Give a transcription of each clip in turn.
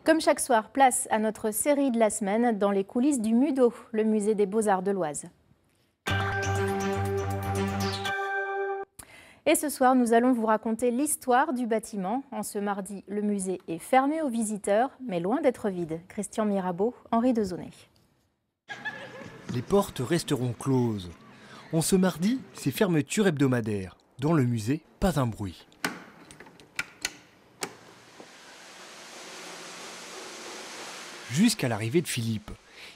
Comme chaque soir, place à notre série de la semaine dans les coulisses du MUDO, le musée des Beaux-Arts de l'Oise. Et ce soir, nous allons vous raconter l'histoire du bâtiment. En ce mardi, le musée est fermé aux visiteurs, mais loin d'être vide. Christian Mirabeau, Henri Dezonnet. Les portes resteront closes. En ce mardi, c'est fermeture hebdomadaire. Dans le musée, pas un bruit. Jusqu'à l'arrivée de Philippe.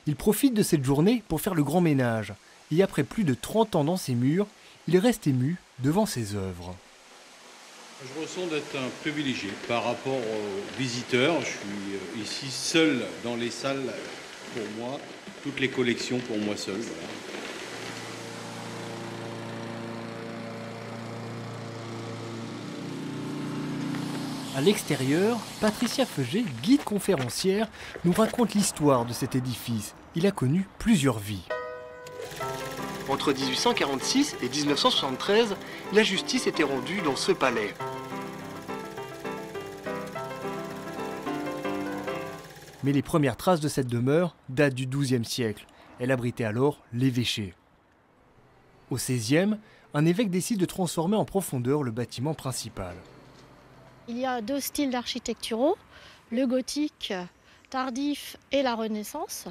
Il profite de cette journée pour faire le grand ménage. Et après plus de 30 ans dans ses murs, il reste ému devant ses œuvres. Je ressens d'être un privilégié par rapport aux visiteurs. Je suis ici seul dans les salles pour moi, toutes les collections pour moi seul. Voilà. À l'extérieur, Patricia Feuget, guide conférencière, nous raconte l'histoire de cet édifice. Il a connu plusieurs vies. Entre 1846 et 1973, la justice était rendue dans ce palais. Mais les premières traces de cette demeure datent du XIIe siècle. Elle abritait alors l'évêché. Au XVIe, un évêque décide de transformer en profondeur le bâtiment principal. Il y a deux styles d'architecturaux, le gothique tardif et la Renaissance.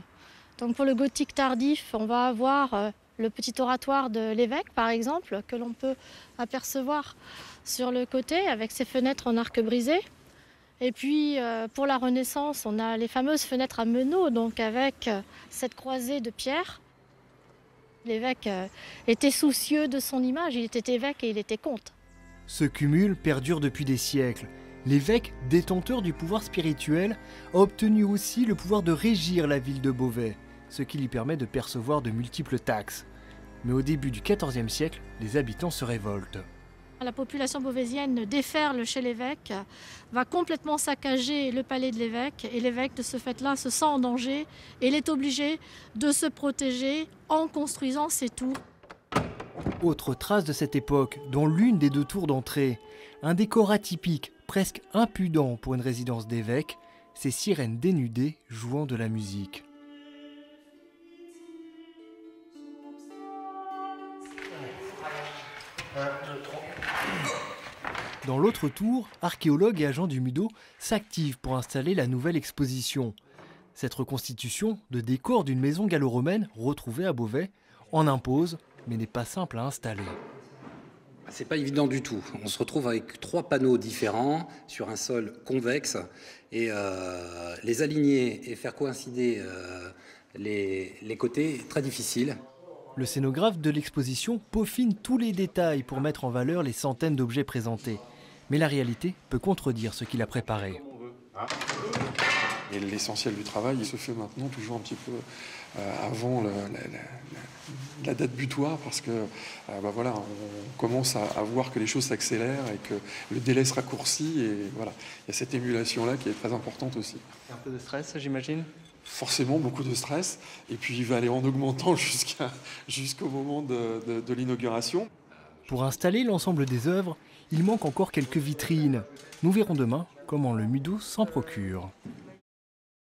Donc pour le gothique tardif, on va avoir le petit oratoire de l'évêque, par exemple, que l'on peut apercevoir sur le côté avec ses fenêtres en arc brisé. Et puis pour la Renaissance, on a les fameuses fenêtres à meneaux, donc avec cette croisée de pierre. L'évêque était soucieux de son image, il était évêque et il était comte. Ce cumul perdure depuis des siècles. L'évêque, détenteur du pouvoir spirituel, a obtenu aussi le pouvoir de régir la ville de Beauvais, ce qui lui permet de percevoir de multiples taxes. Mais au début du XIVe siècle, les habitants se révoltent. La population beauvaisienne déferle chez l'évêque, va complètement saccager le palais de l'évêque et l'évêque de ce fait-là se sent en danger et il est obligé de se protéger en construisant ses tours. Autre trace de cette époque, dans l'une des deux tours d'entrée, un décor atypique, presque impudent pour une résidence d'évêque, ces sirènes dénudées jouant de la musique. Dans l'autre tour, archéologues et agents du MUDO s'activent pour installer la nouvelle exposition. Cette reconstitution de décor d'une maison gallo-romaine retrouvée à Beauvais en impose, mais n'est pas simple à installer. C'est pas évident du tout. On se retrouve avec 3 panneaux différents sur un sol convexe et les aligner et faire coïncider les côtés est très difficile. Le scénographe de l'exposition peaufine tous les détails pour mettre en valeur les centaines d'objets présentés. Mais la réalité peut contredire ce qu'il a préparé. Et l'essentiel du travail, il se fait maintenant toujours un petit peu avant la date butoir parce que voilà, on commence à voir que les choses s'accélèrent et que le délai se raccourcit et voilà, il y a cette émulation-là qui est très importante aussi. Un peu de stress, j'imagine ? Forcément beaucoup de stress et puis il va aller en augmentant jusqu'au moment de l'inauguration. Pour installer l'ensemble des œuvres, il manque encore quelques vitrines. Nous verrons demain comment le MUDO s'en procure.